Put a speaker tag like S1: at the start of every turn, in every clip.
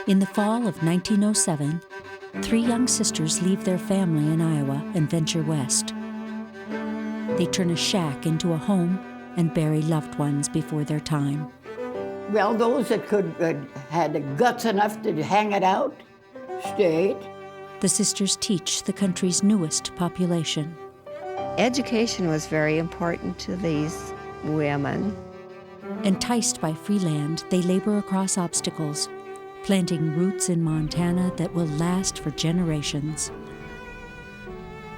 S1: In the fall of 1907, 3 young sisters leave their family in Iowa and venture west. They turn a shack into a home and bury loved ones before their time.
S2: Well, those that had the guts enough to hang it out, stayed.
S1: The sisters teach the country's newest population.
S3: Education was very important to these women.
S1: Enticed by free land, they labor across obstacles, planting roots in Montana that will last for generations.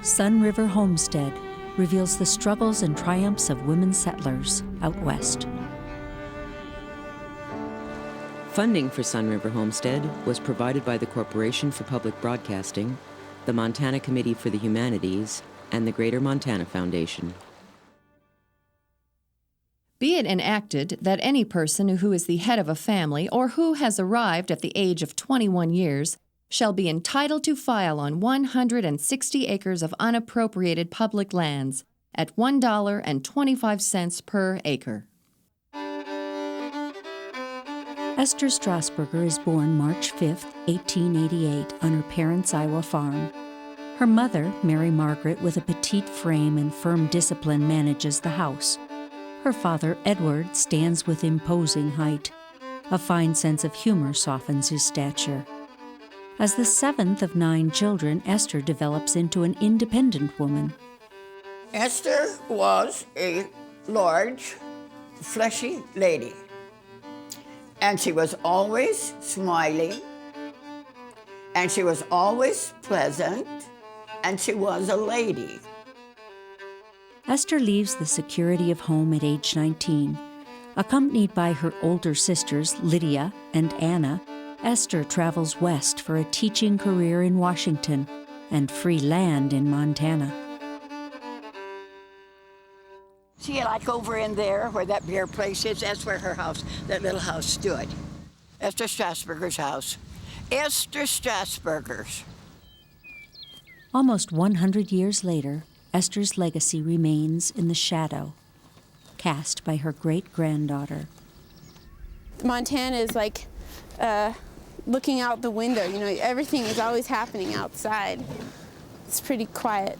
S1: Sun River Homestead reveals the struggles and triumphs of women settlers out west.
S4: Funding for Sun River Homestead was provided by the Corporation for Public Broadcasting, the Montana Committee for the Humanities, and the Greater Montana Foundation.
S5: Be it enacted that any person who is the head of a family or who has arrived at the age of 21 years shall be entitled to file on 160 acres of unappropriated public lands at $1.25 per acre.
S1: Esther Strasburger is born March 5, 1888, on her parents' Iowa farm. Her mother, Mary Margaret, with a petite frame and firm discipline, manages the house. Her father, Edward, stands with imposing height. A fine sense of humor softens his stature. As the 7th of 9 children, Esther develops into an independent woman.
S2: Esther was a large, fleshy lady. And she was always smiling, and she was always pleasant, and she was a lady.
S1: Esther leaves the security of home at age 19. Accompanied by her older sisters, Lydia and Anna, Esther travels west for a teaching career in Washington and free land in Montana.
S2: See, like over in there where that beer place is, that's where her house, that little house stood. Esther Strasburger's house. Esther Strasburger's.
S1: Almost 100 years later, Esther's legacy remains in the shadow, cast by her great-granddaughter.
S6: Montana is like looking out the window. You know, everything is always happening outside. It's pretty quiet.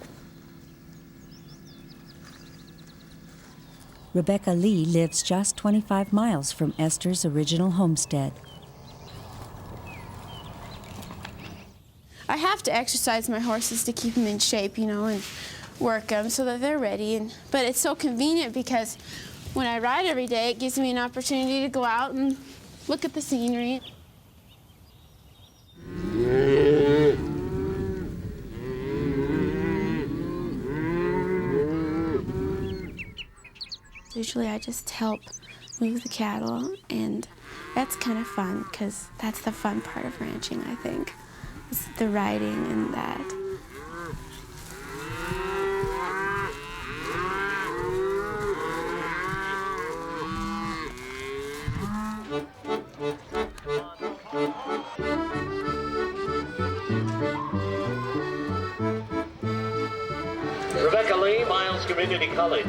S1: Rebecca Lee lives just 25 miles from Esther's original homestead.
S6: I have to exercise my horses to keep them in shape, you know, and work them so that they're ready. But it's so convenient because when I ride every day, it gives me an opportunity to go out and look at the scenery. Usually I just help move the cattle, and that's kind of fun because that's the fun part of ranching, I think, is the riding and that.
S7: Rebecca Lee, Miles Community College.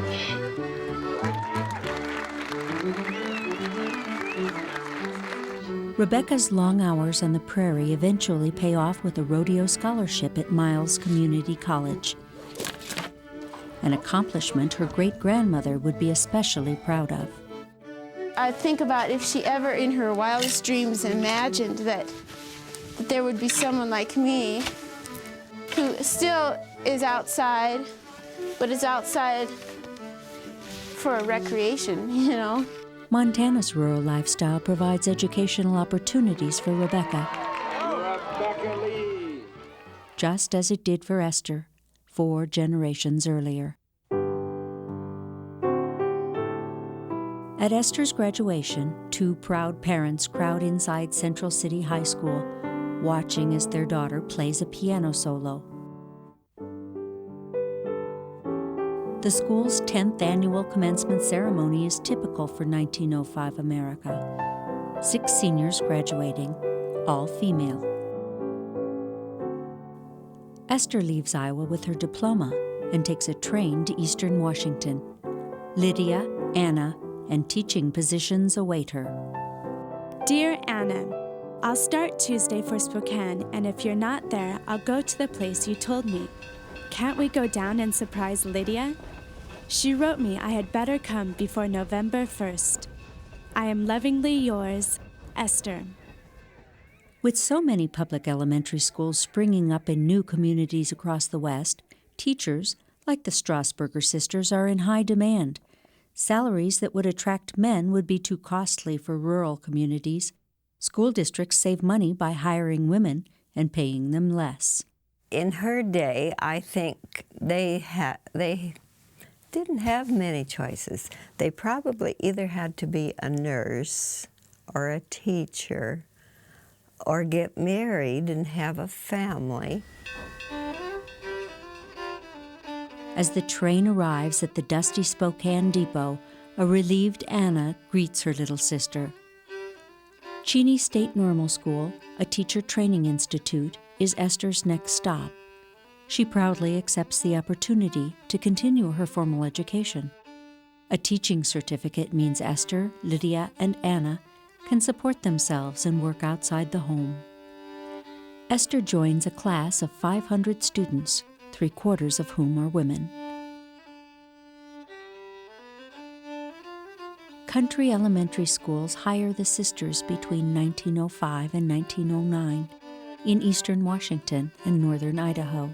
S1: Rebecca's long hours on the prairie eventually pay off with a rodeo scholarship at Miles Community College, an accomplishment her great-grandmother would be especially proud of.
S6: I think about if she ever in her wildest dreams imagined that there would be someone like me who still is outside, but is outside for a recreation, you know.
S1: Montana's rural lifestyle provides educational opportunities for Rebecca, just as it did for Esther 4 generations earlier. At Esther's graduation, 2 proud parents crowd inside Central City High School, watching as their daughter plays a piano solo. The school's 10th annual commencement ceremony is typical for 1905 America. 6 seniors graduating, all female. Esther leaves Iowa with her diploma and takes a train to eastern Washington. Lydia, Anna, and teaching positions await her.
S8: Dear Anna, I'll start Tuesday for Spokane, and if you're not there, I'll go to the place you told me. Can't we go down and surprise Lydia? She wrote me I had better come before November 1st. I am lovingly yours, Esther.
S1: With so many public elementary schools springing up in new communities across the West, teachers, like the Strasburger sisters, are in high demand. Salaries that would attract men would be too costly for rural communities. School districts save money by hiring women and paying them less.
S3: In her day, I think they didn't have many choices. They probably either had to be a nurse or a teacher or get married and have a family.
S1: As the train arrives at the dusty Spokane depot, a relieved Anna greets her little sister. Cheney State Normal School, a teacher training institute, is Esther's next stop. She proudly accepts the opportunity to continue her formal education. A teaching certificate means Esther, Lydia, and Anna can support themselves and work outside the home. Esther joins a class of 500 students, 3/4 of whom are women. Country elementary schools hire the sisters between 1905 and 1909 in eastern Washington and northern Idaho.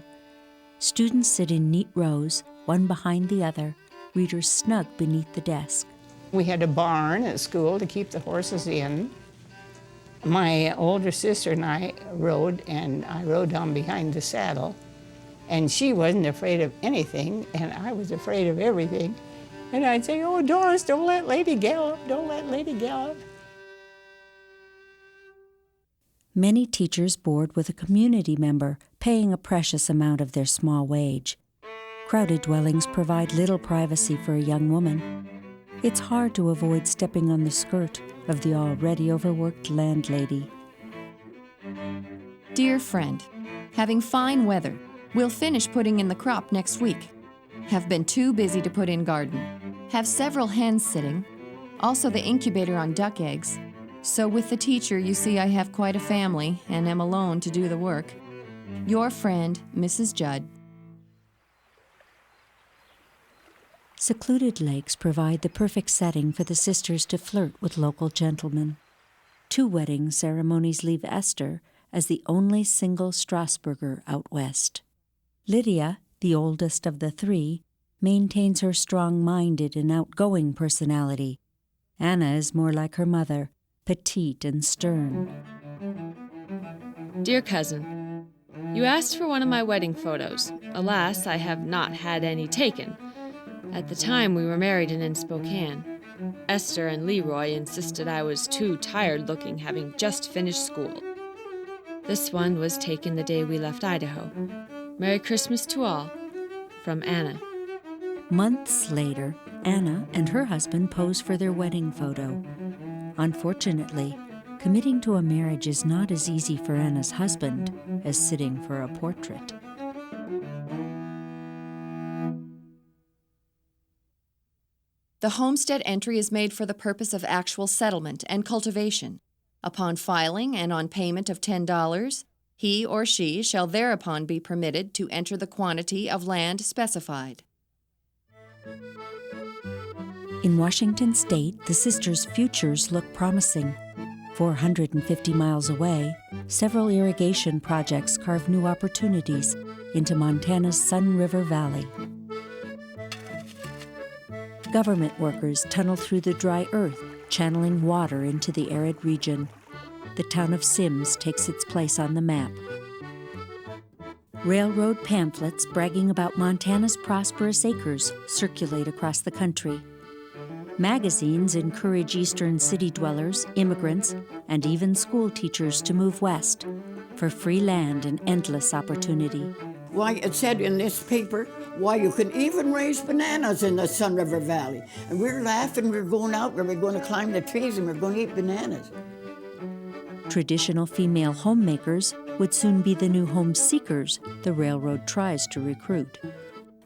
S1: Students sit in neat rows, one behind the other, readers snug beneath the desk.
S9: We had a barn at school to keep the horses in. My older sister and I rode, and I rode down behind the saddle. And she wasn't afraid of anything, and I was afraid of everything. And I'd say, "Oh, Doris, don't let Lady gallop, don't let Lady gallop."
S1: Many teachers board with a community member, paying a precious amount of their small wage. Crowded dwellings provide little privacy for a young woman. It's hard to avoid stepping on the skirt of the already overworked landlady.
S5: Dear friend, having fine weather. We'll finish putting in the crop next week. Have been too busy to put in garden. Have several hens sitting. Also the incubator on duck eggs. So with the teacher, you see I have quite a family and am alone to do the work. Your friend, Mrs. Judd.
S1: Secluded lakes provide the perfect setting for the sisters to flirt with local gentlemen. 2 wedding ceremonies leave Esther as the only single Strasburger out west. Lydia, the oldest of the 3, maintains her strong-minded and outgoing personality. Anna is more like her mother, petite and stern.
S10: Dear cousin, you asked for one of my wedding photos. Alas, I have not had any taken. At the time, we were married and in Spokane. Esther and Leroy insisted I was too tired-looking, having just finished school. This one was taken the day we left Idaho. Merry Christmas to all. From Anna.
S1: Months later, Anna and her husband pose for their wedding photo. Unfortunately, committing to a marriage is not as easy for Anna's husband as sitting for a portrait.
S5: The homestead entry is made for the purpose of actual settlement and cultivation. Upon filing and on payment of $10, he or she shall thereupon be permitted to enter the quantity of land specified.
S1: In Washington State, the sisters' futures look promising. 450 miles away, several irrigation projects carve new opportunities into Montana's Sun River Valley. Government workers tunnel through the dry earth, channeling water into the arid region. The town of Sims takes its place on the map. Railroad pamphlets bragging about Montana's prosperous acres circulate across the country. Magazines encourage eastern city dwellers, immigrants, and even school teachers to move west for free land and endless opportunity.
S2: Why, it said in this paper, why, you can even raise bananas in the Sun River Valley. And we're laughing, we're going out, we're going to climb the trees and we're going to eat bananas.
S1: Traditional female homemakers would soon be the new home seekers the railroad tries to recruit.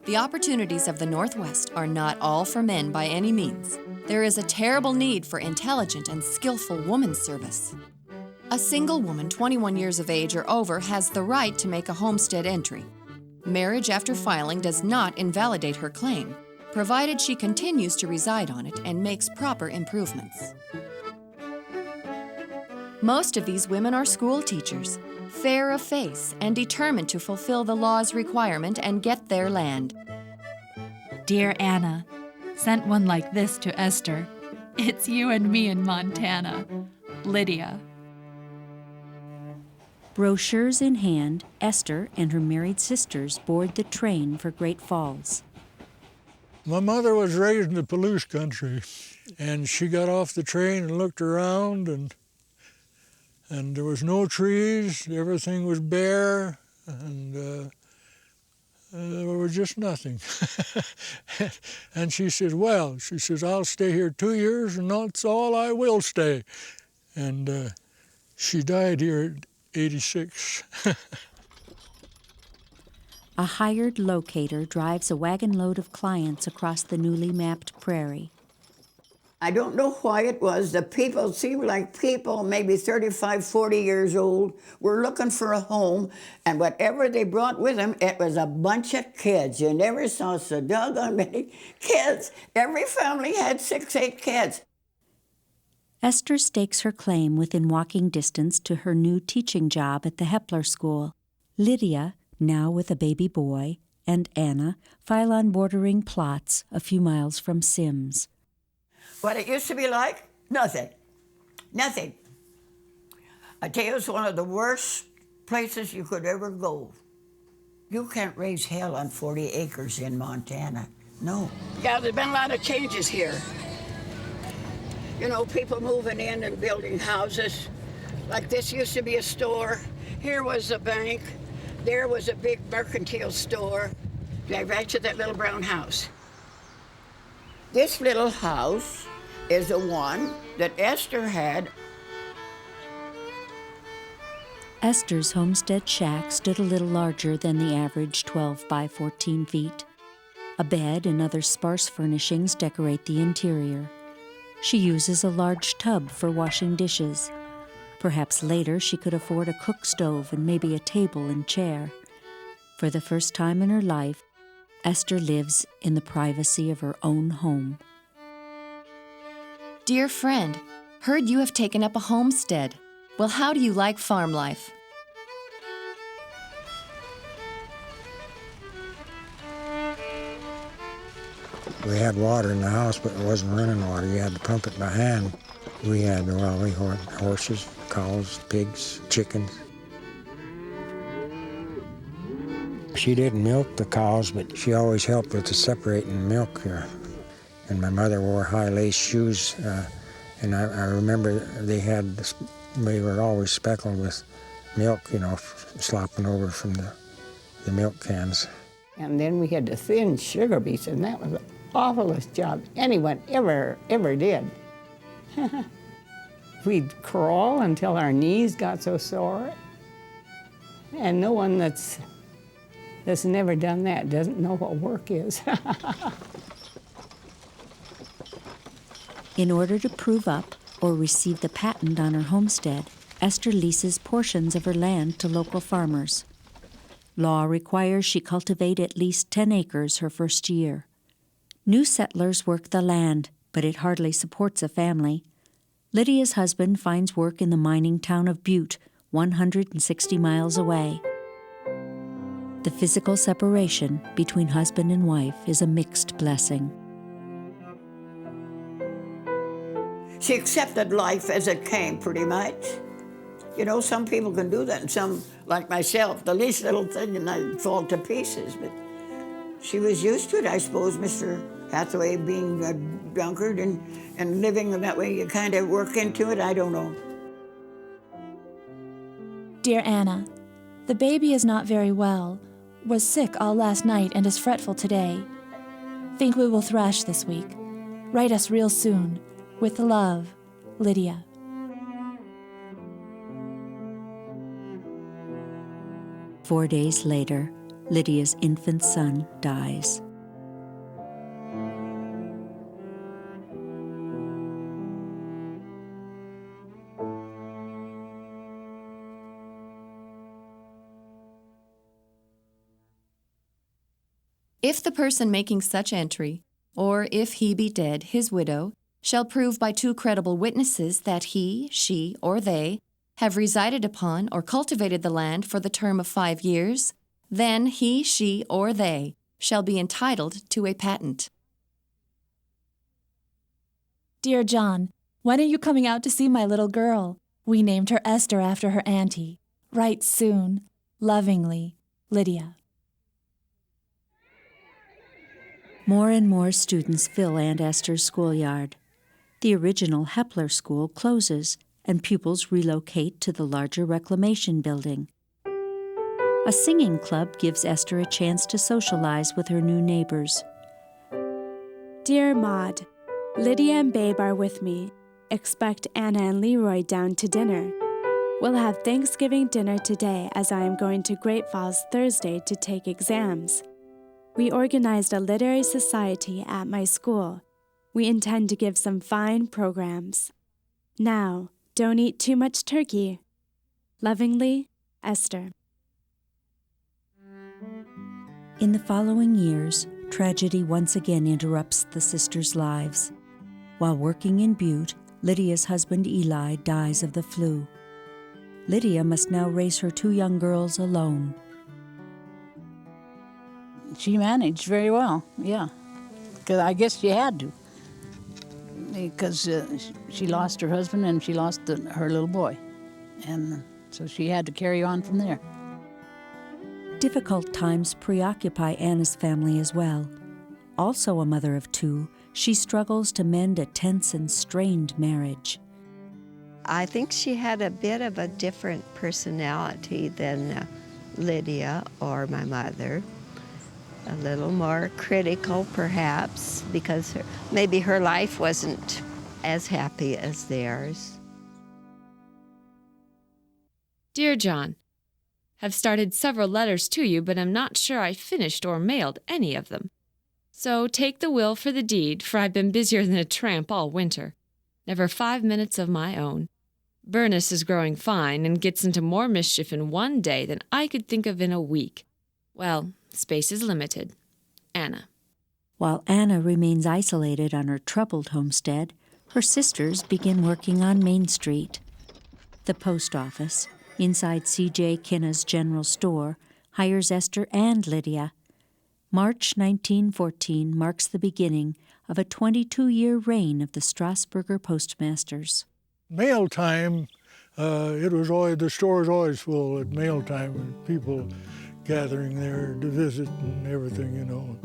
S5: The opportunities of the Northwest are not all for men by any means. There is a terrible need for intelligent and skillful woman service. A single woman 21 years of age or over has the right to make a homestead entry. Marriage after filing does not invalidate her claim, provided she continues to reside on it and makes proper improvements. Most of these women are school teachers, fair of face and determined to fulfill the law's requirement and get their land.
S11: Dear Anna, sent one like this to Esther. It's you and me in Montana. Lydia.
S1: Brochures in hand, Esther and her married sisters board the train for Great Falls.
S12: My mother was raised in the Palouse country, and she got off the train and looked around, and there was no trees, everything was bare, and there was just nothing. And she says, well, she says, I'll stay here 2 years, and that's all I will stay. And she died here at 86.
S1: A hired locator drives a wagon load of clients across the newly mapped prairie.
S2: I don't know why it was. The people seemed like people, maybe 35, 40 years old, were looking for a home, and whatever they brought with them, it was a bunch of kids. You never saw so doggone many kids. Every family had 6, 8 kids.
S1: Esther stakes her claim within walking distance to her new teaching job at the Hepler School. Lydia, now with a baby boy, and Anna file on bordering plots a few miles from Sims.
S2: What it used to be like? Nothing. Nothing. I tell you, it's one of the worst places you could ever go. You can't raise hell on 40 acres in Montana. No. Yeah, there's been a lot of changes here. You know, people moving in and building houses. Like this used to be a store. Here was a bank. There was a big mercantile store. Right to that little brown house. This little house is the one that Esther had.
S1: Esther's homestead shack stood a little larger than the average 12 by 14 feet. A bed and other sparse furnishings decorate the interior. She uses a large tub for washing dishes. Perhaps later she could afford a cook stove and maybe a table and chair. For the first time in her life, Esther lives in the privacy of her own home.
S5: Dear friend, heard you have taken up a homestead. Well, how do you like farm life?
S13: We had water in the house, but it wasn't running water. You had to pump it by hand. We had, well, we had horses, cows, pigs, chickens. She didn't milk the cows, but she always helped with the separating milk here. And my mother wore high lace shoes, and I remember we were always speckled with milk, you know, slopping over from the milk cans.
S9: And then we had to thin sugar beets, and that was the awfulest job anyone ever did. We'd crawl until our knees got so sore, and no one that's never done that doesn't know what work is.
S1: In order to prove up or receive the patent on her homestead, Esther leases portions of her land to local farmers. Law requires she cultivate at least 10 acres her first year. New settlers work the land, but it hardly supports a family. Lydia's husband finds work in the mining town of Butte, 160 miles away. The physical separation between husband and wife is a mixed blessing.
S2: She accepted life as it came, pretty much. You know, some people can do that, and some, like myself, the least little thing and I fall to pieces. But she was used to it, I suppose, Mr. Hathaway being a drunkard and living that way. You kind of work into it, I don't know.
S11: Dear Anna, the baby is not very well, was sick all last night and is fretful today. Think we will thrash this week. Write us real soon. With love, Lydia.
S1: Four days later, Lydia's infant son dies.
S5: If the person making such entry, or if he be dead, his widow, shall prove by 2 credible witnesses that he, she, or they have resided upon or cultivated the land for the term of 5 years, then he, she, or they shall be entitled to a patent.
S11: Dear John, when are you coming out to see my little girl? We named her Esther after her auntie. Write soon. Lovingly, Lydia.
S1: More and more students fill Aunt Esther's schoolyard. The original Hepler School closes, and pupils relocate to the larger reclamation building. A singing club gives Esther a chance to socialize with her new neighbors.
S8: Dear Maud, Lydia and Babe are with me. Expect Anna and Leroy down to dinner. We'll have Thanksgiving dinner today as I am going to Great Falls Thursday to take exams. We organized a literary society at my school. We intend to give some fine programs. Now, don't eat too much turkey. Lovingly, Esther.
S1: In the following years, tragedy once again interrupts the sisters' lives. While working in Butte, Lydia's husband Eli dies of the flu. Lydia must now raise her 2 young girls alone.
S9: She managed very well, yeah. Because I guess she had to. Because she lost her husband and she lost her little boy. And so she had to carry on from there.
S1: Difficult times preoccupy Anna's family as well. Also a mother of 2, she struggles to mend a tense and strained marriage.
S3: I think she had a bit of a different personality than Lydia or my mother. A little more critical, perhaps, because maybe her life wasn't as happy as theirs.
S10: Dear John, have started several letters to you, but am not sure I finished or mailed any of them. So take the will for the deed, for I've been busier than a tramp all winter. Never 5 minutes of my own. Bernice is growing fine and gets into more mischief in one day than I could think of in a week. Well, space is limited. Anna.
S1: While Anna remains isolated on her troubled homestead, her sisters begin working on Main Street. The post office, inside C.J. Kinna's general store, hires Esther and Lydia. March 1914 marks the beginning of a 22-year reign of the Strasburger postmasters.
S12: Mail time, the store was always full at mail time, and people gathering there to visit and everything, you know.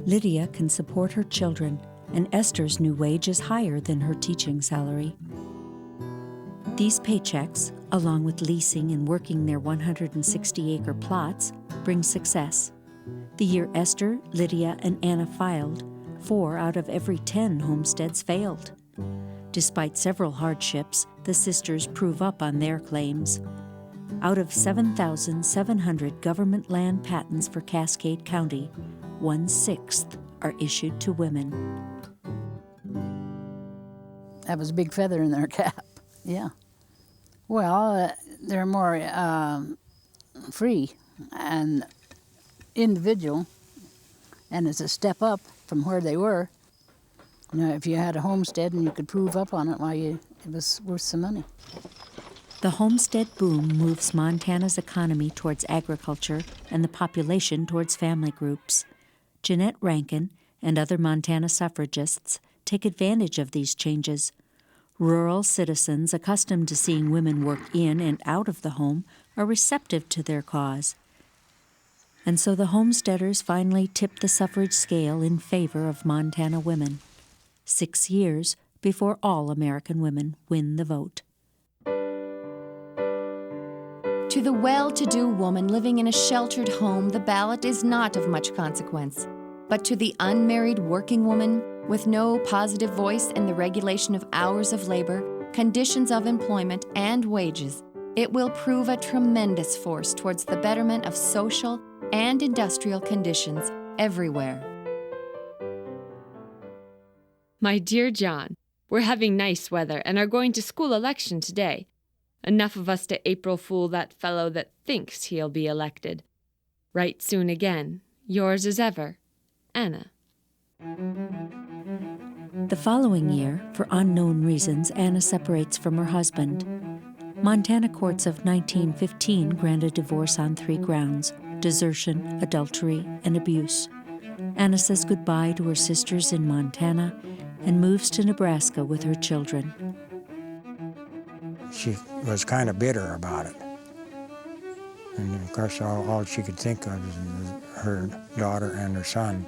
S1: Lydia can support her children, and Esther's new wage is higher than her teaching salary. These paychecks, along with leasing and working their 160-acre plots, bring success. The year Esther, Lydia, and Anna filed, 4 out of every 10 homesteads failed. Despite several hardships, the sisters prove up on their claims. Out of 7,700 government land patents for Cascade County, 1/6 are issued to women.
S9: That was a big feather in their cap, yeah. Well, they're more free and individual, and it's a step up from where they were. You know, if you had a homestead and you could prove up on it, it was worth some money.
S1: The homestead boom moves Montana's economy towards agriculture and the population towards family groups. Jeanette Rankin and other Montana suffragists take advantage of these changes. Rural citizens accustomed to seeing women work in and out of the home are receptive to their cause. And so the homesteaders finally tip the suffrage scale in favor of Montana women. 6 years before all American women win the vote.
S5: To the well-to-do woman living in a sheltered home, the ballot is not of much consequence. But to the unmarried working woman, with no positive voice in the regulation of hours of labor, conditions of employment, and wages, it will prove a tremendous force towards the betterment of social and industrial conditions everywhere.
S10: My dear John, we're having nice weather and are going to school election today. Enough of us to April Fool that fellow that thinks he'll be elected. Write soon again. Yours as ever, Anna.
S1: The following year, for unknown reasons, Anna separates from her husband. Montana courts of 1915 granted divorce on 3 grounds: desertion, adultery, and abuse. Anna says goodbye to her sisters in Montana and moves to Nebraska with her children.
S13: She was kind of bitter about it. And of course, all she could think of was her daughter and her son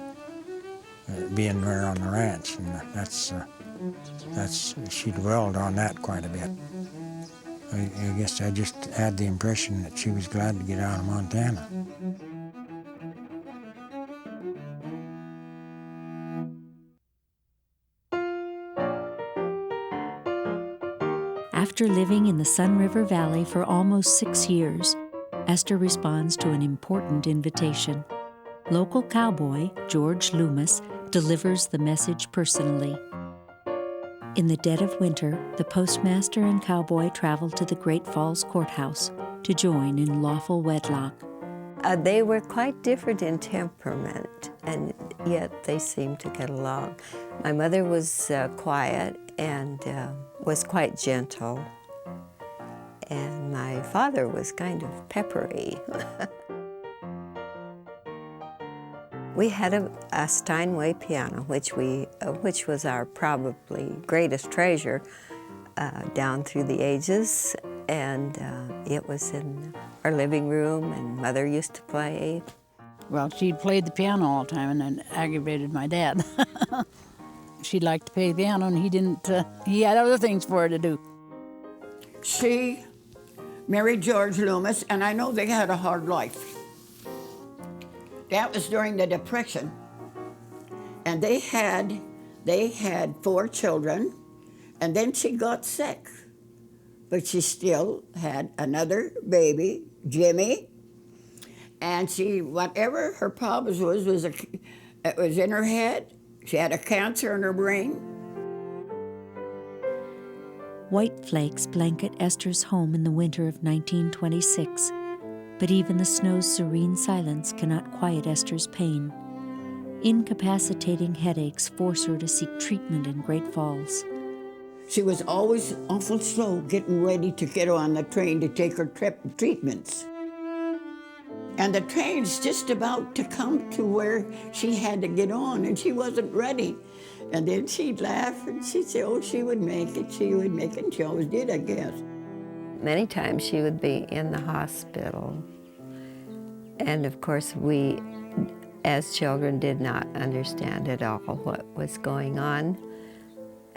S13: being there on the ranch, and she dwelled on that quite a bit. I guess I just had the impression that she was glad to get out of Montana.
S1: After living in the Sun River Valley for almost 6 years, Esther responds to an important invitation. Local cowboy George Loomis delivers the message personally. In the dead of winter, the postmaster and cowboy travel to the Great Falls Courthouse to join in lawful wedlock.
S3: They were quite different in temperament, and yet they seemed to get along. My mother was quiet and was quite gentle, and my father was kind of peppery. We had a Steinway piano, which was our probably greatest treasure down through the ages, and it was in our living room, and Mother used to play.
S14: Well, she played the piano all the time, and then aggravated my dad. She liked to play the piano, and he didn't. He had other things for her to do.
S2: She married George Loomis, and I know they had a hard life. That was during the Depression, and they had 4 children, and then she got sick, but she still had another baby, Jimmy, and whatever her problems it was in her head. She had a cancer in her brain.
S1: White flakes blanket Esther's home in the winter of 1926. But even the snow's serene silence cannot quiet Esther's pain. Incapacitating headaches force her to seek treatment in Great Falls.
S2: She was always awful slow getting ready to get on the train to take her treatments. And the train's just about to come to where she had to get on, and she wasn't ready. And then she'd laugh, and she'd say, oh, she would make it, and she always did, I guess.
S3: Many times she would be in the hospital. And of course, we, as children, did not understand at all what was going on.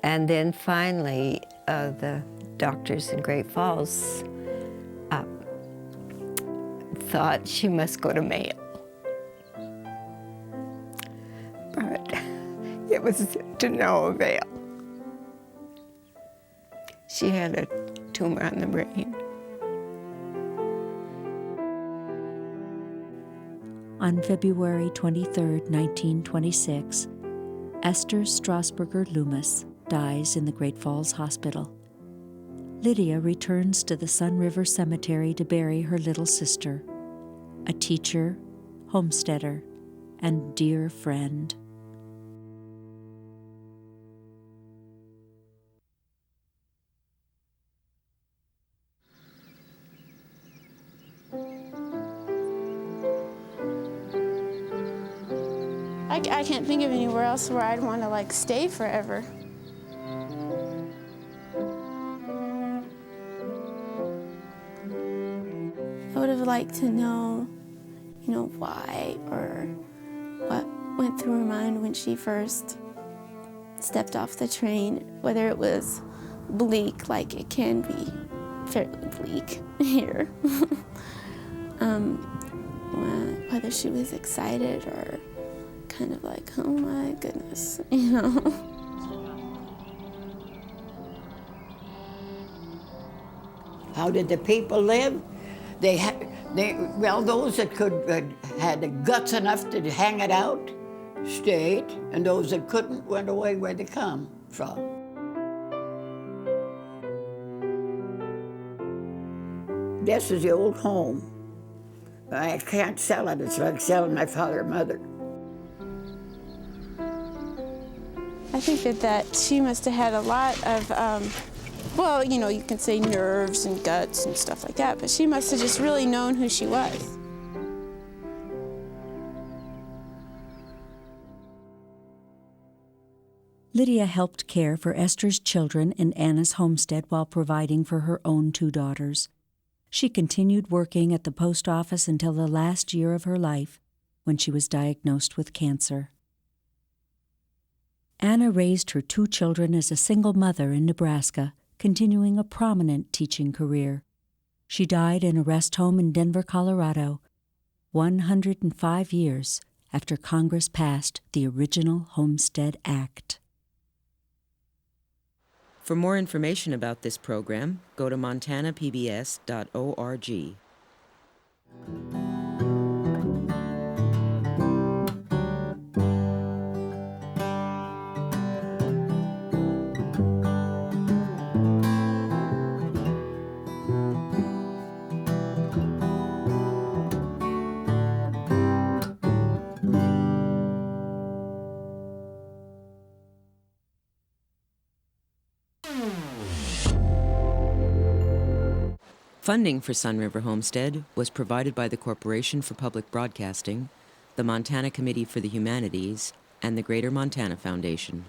S3: And then finally, the doctors in Great Falls thought she must go to Mayo. But it was to no avail. She had a tumor on the brain.
S1: On February 23, 1926, Esther Strasburger Loomis dies in the Great Falls Hospital. Lydia returns to the Sun River Cemetery to bury her little sister, a teacher, homesteader, and dear friend.
S6: I can't think of anywhere else where I'd want to stay forever. I would have liked to know, why or what went through her mind when she first stepped off the train, whether it was bleak, like it can be fairly bleak here. Whether she was excited or kind of like, oh my goodness,
S2: How did the people live? Those that had the guts enough to hang it out, stayed, and those that couldn't went away where they come from. This is the old home. I can't sell it. It's like selling my father and mother.
S6: think that she must have had a lot of, well, you know, you can say nerves and guts and stuff like that, but she must have just really known who she was.
S1: Lydia helped care for Esther's children in Anna's homestead while providing for her own 2 daughters. She continued working at the post office until the last year of her life, when she was diagnosed with cancer. Anna raised her 2 children as a single mother in Nebraska, continuing a prominent teaching career. She died in a rest home in Denver, Colorado, 105 years after Congress passed the original Homestead Act.
S4: For more information about this program, go to montanapbs.org. Funding for Sun River Homestead was provided by the Corporation for Public Broadcasting, the Montana Committee for the Humanities, and the Greater Montana Foundation.